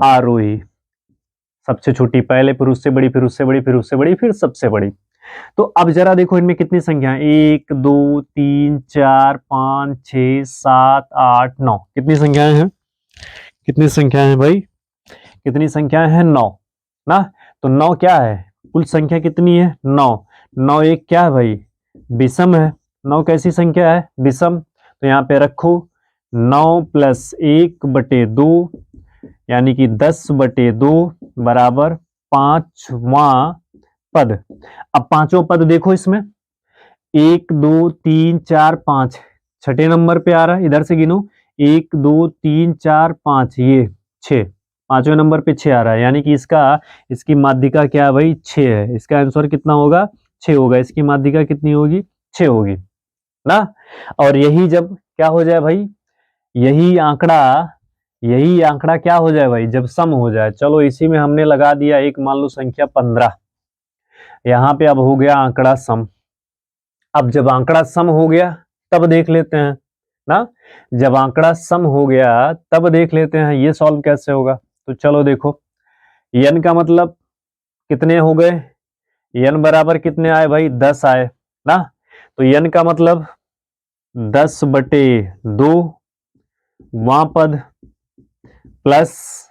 आरोही, सबसे छोटी पहले, फिर उससे बड़ी, फिर उससे बड़ी, फिर उससे बड़ी, फिर सबसे बड़ी। तो अब जरा देखो इनमें कितनी संख्या है, 1 2 3 4 5 6 7 8 9, कितनी संख्याएं हैं, कितनी संख्याएं हैं भाई, कितनी संख्याएं हैं, 9 ना। तो 9 क्या है, कुल संख्या कितनी है, 9। 9 एक क्या है भाई, विषम है। 9 कैसी संख्या है, विषम। तो यहाँ पे रखो 9 + 1/2 यानी कि 10/2 बराबर 5वां पद। अब पांचों पद देखो इसमें, 1 2 3 4 5, छठे नंबर पे आ रहा है, इधर से गिनो, 1 2 3 4 5, ये 6, पांचवें नंबर पे 6 आ रहा है, यानी कि इसकी माध्यिका क्या है भाई, 6 है। इसका आंसर कितना होगा, 6 होगा। इसकी माध्यिका कितनी होगी, 6 होगी ना। और यही जब क्या हो जाए भाई, यही आंकड़ा, यही आंकड़ा क्या हो जाए भाई, जब सम हो जाए। चलो इसी में हमने लगा दिया एक, मान लो संख्या 15, यहां पे अब हो गया आंकड़ा सम। अब जब आंकड़ा सम हो गया तब देख लेते हैं ना, जब आंकड़ा सम हो गया तब देख लेते हैं ये सॉल्व कैसे होगा। तो चलो देखो, n का मतलब कितने हो गए, n बराबर कितने आए भाई, 10 आए ना। तो n का मतलब 10/2 वहां पद प्लस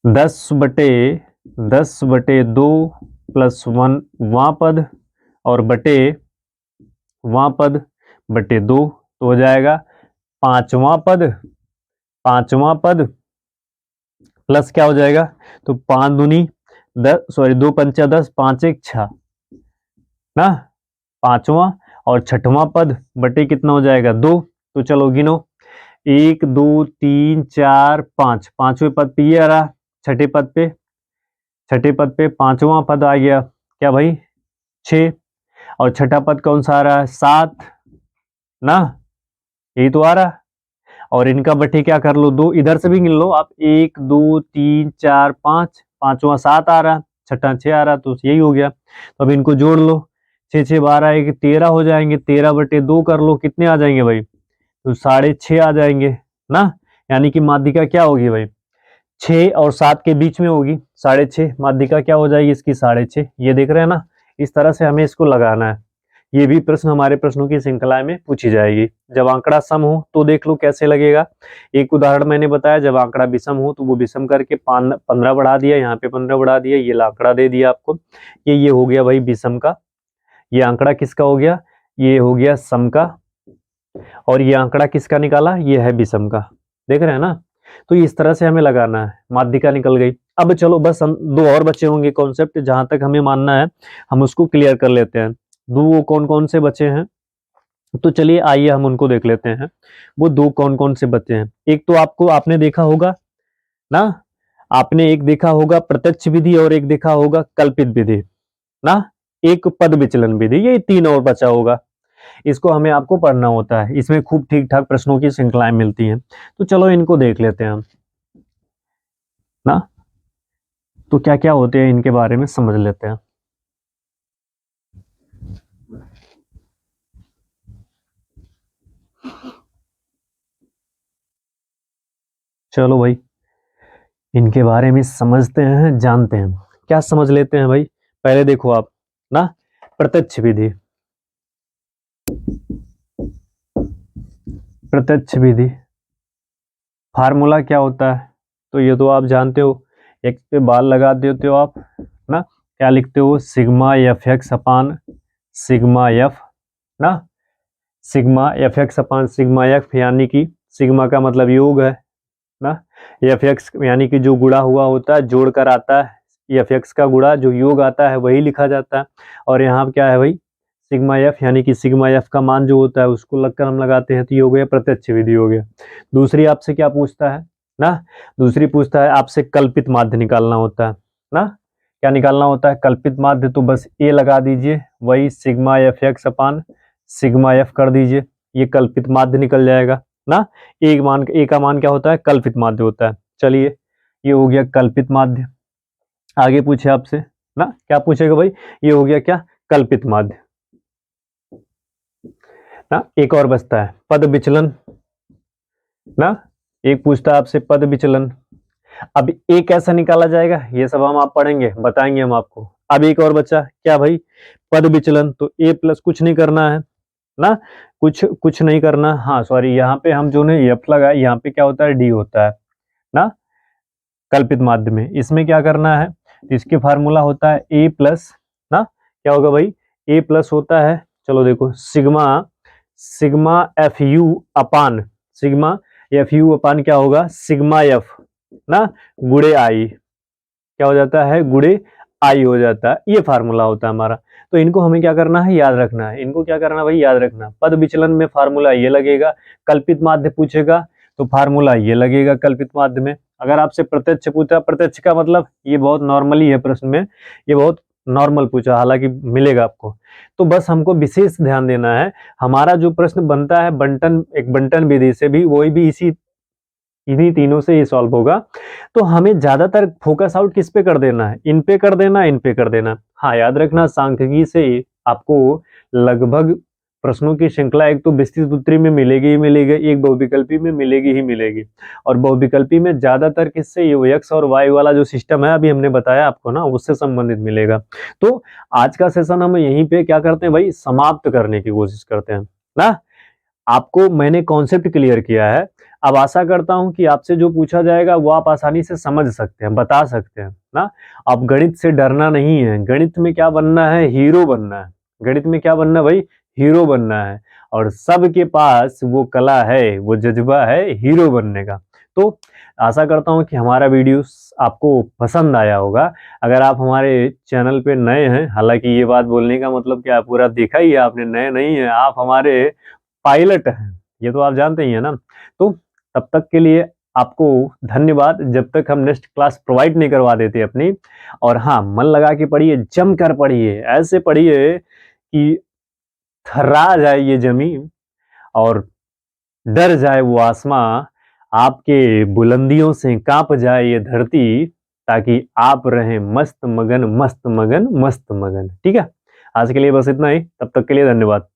10/2 प्लस 1 वहां पद और बटे वहां पद बटे 2, तो हो जाएगा पांचवा पद प्लस क्या हो जाएगा, तो 5 दूनी 10, सॉरी 2 पंचा 10, 5 1 6 ना, पांचवा और छठवां पद बटे कितना हो जाएगा 2। तो चलो गिनो, 1 2 3 4 5, पांचवें पद पे ये आ रहा, छठे पद पे पांचवा पद आ गया क्या भाई 6, और छठा पद कौन सा आ रहा है 7 ना, यही तो आ रहा। और इनका बटे क्या कर लो, 2 इधर से भी गिन लो आप, 1 2 3 4 5, पांचवा 7 आ रहा, छठा 6 आ रहा, तो यही हो गया। तो अब इनको जोड़ लो, 6 6 12 1 13 हो जाएंगे, 13/2 कर लो, कितने आ जाएंगे भाई, तो 6.5 आ जाएंगे ना। यानी कि माध्यिका क्या होगी भाई, 6 और 7 के बीच में होगी, 6.5 माध्यिका क्या हो जाएगी इसकी 6.5। ये देख रहे हैं ना, इस तरह से हमें इसको लगाना है। ये भी प्रश्न हमारे प्रश्नों की श्रृंखला में पूछी जाएगी। जब आंकड़ा सम हो तो देख लो कैसे लगेगा। एक उदाहरण मैंने बताया, जब आंकड़ा विषम हो तो वो विषम करके 15 बढ़ा दिया, यहाँ पे 15 बढ़ा दिया, ये आंकड़ा दे दिया आपको। ये हो गया भाई विषम का, ये आंकड़ा किसका हो गया, ये हो गया सम का, और ये आंकड़ा किसका निकाला, ये है विषम का। देख रहे हैं ना, तो इस तरह से हमें लगाना है। माध्यिका निकल गई। अब चलो बस हम 2 और बचे होंगे कॉन्सेप्ट, जहां तक हमें मानना है हम उसको क्लियर कर लेते हैं। 2 कौन कौन से बचे हैं, तो चलिए आइए हम उनको देख लेते हैं। वो 2 कौन कौन से बचे हैं। एक तो आपने देखा होगा ना, आपने एक देखा होगा प्रत्यक्ष विधि और एक देखा होगा कल्पित विधि ना, एक पद विचलन विधि, ये 3 और बचा होगा। इसको हमें आपको पढ़ना होता है, इसमें खूब ठीक ठाक प्रश्नों की श्रृंखलाएं मिलती हैं। तो चलो इनको देख लेते हैं हम ना, तो क्या क्या होते हैं इनके बारे में समझ लेते हैं। चलो भाई इनके बारे में समझते हैं, जानते हैं। क्या समझ लेते हैं भाई, पहले देखो आप ना, प्रत्यक्ष विधि। प्रत्यक्ष विधि फार्मूला क्या होता है, तो ये तो आप जानते हो, एक पे बाल लगा देते हो आप ना, क्या लिखते हो, sigma f x upon sigma f ना, sigma f x upon sigma f, यानी कि सिग्मा का मतलब योग है ना, एफ एक्स यानी कि जो गुणा हुआ होता है जोड़ कर आता है, एफ एक्स का गुणा जो योग आता है वही लिखा जाता है। और यहाँ क्या है भाई, सिग्मा एफ यानी कि सिग्मा एफ का मान जो होता है उसको लगकर हम लगाते हैं, तो ये हो गया प्रत्यक्ष विधि हो गया। दूसरी आपसे क्या पूछता है ना, दूसरी पूछता है आपसे कल्पित माध्य निकालना होता है ना, क्या निकालना होता है, कल्पित माध्य। तो बस ए लगा दीजिए, वही sigma f x upon sigma F कर दीजिए, ये कल्पित माध्य निकल जाएगा ना। ए का मान क्या होता है, कल्पित माध्य होता है। चलिए ये हो गया कल्पित माध्य। आगे पूछे आपसे ना, क्या पूछेगा भाई, ये हो गया क्या, कल्पित माध्य ना। एक और बचता है पद विचलन ना, एक पूछता है आपसे पद विचलन। अब ए कैसा निकाला जाएगा ये सब हम आप पढ़ेंगे, बताएंगे हम आपको। अब एक और बच्चा क्या भाई, पद विचलन। तो ए प्लस कुछ नहीं करना है ना, कुछ नहीं करना। हाँ सॉरी, यहाँ पे हम जो ने एफ लगाया, यहाँ पे क्या होता है डी होता है ना, कल्पित माध्य में। इसमें क्या करना है, इसके फार्मूला होता है ए प्लस ना, क्या होगा भाई, ए प्लस होता है, चलो देखो, सिग्मा एफ यू अपान क्या होगा, सिग्मा एफ ना गुड़े आई, क्या हो जाता है, गुड़े आई हो जाता है। ये फार्मूला होता है हमारा। तो इनको हमें क्या करना है, याद रखना है। इनको क्या करना भाई, याद रखना। पद विचलन में फार्मूला ये लगेगा, कल्पित माध्य पूछेगा तो फार्मूला ये लगेगा कल्पित माध्य में। अगर आपसे प्रत्यक्ष पूछा, प्रत्यक्ष का मतलब ये बहुत नॉर्मली है प्रश्न में, ये बहुत नॉर्मल पूछा, हालांकि मिलेगा आपको। तो बस हमको विशेष ध्यान देना है, हमारा जो प्रश्न बनता है बंटन विधि से भी, वही भी इन्हीं तीनों से ये सॉल्व होगा। तो हमें ज्यादातर फोकस आउट किस पे कर देना है, इन पे कर देना, इन पे कर देना। हाँ याद रखना, सांख्यिकी से आपको लगभग प्रश्नों की श्रृंखला एक तो विस्तृत उत्तरी में मिलेगी ही मिलेगी, एक बहुविकल्पी में मिलेगी ही मिलेगी। और बहुविकल्पी में ज्यादातर किससे, ये एक्स और वाई वाला जो सिस्टम है अभी हमने बताया आपको ना, उससे संबंधित मिलेगा। तो आज का सेशन हम यहीं पे क्या करते हैं भाई, समाप्त करने की कोशिश करते हैं ना। आपको मैंने कॉन्सेप्ट क्लियर किया है। अब आशा करता हूं कि आपसे जो पूछा जाएगा वो आप आसानी से समझ सकते हैं, बता सकते हैं ना। अब गणित से डरना नहीं है, गणित में क्या बनना है, हीरो बनना है। गणित में क्या बनना है भाई, हीरो बनना है। और सबके पास वो कला है, वो जज्बा है हीरो बनने का। तो आशा करता हूं कि हमारा वीडियो आपको पसंद आया होगा। अगर आप हमारे चैनल पे नए हैं, हालांकि ये बात बोलने का मतलब क्या, पूरा देखा ही है आपने, नए नहीं है आप, हमारे पायलट हैं, ये तो आप जानते ही है ना। तो तब तक के लिए आपको धन्यवाद, जब तक हम नेक्स्ट क्लास प्रोवाइड नहीं करवा देते अपनी। और हाँ, मन लगा के पढ़िए, जम कर पढ़िए, ऐसे पढ़िए कि थर्रा जाए ये जमीन और डर जाए वो आसमां, आपके बुलंदियों से कांप जाए ये धरती, ताकि आप रहें मस्त मगन मस्त मगन मस्त मगन। ठीक है, आज के लिए बस इतना ही, तब तक के लिए धन्यवाद।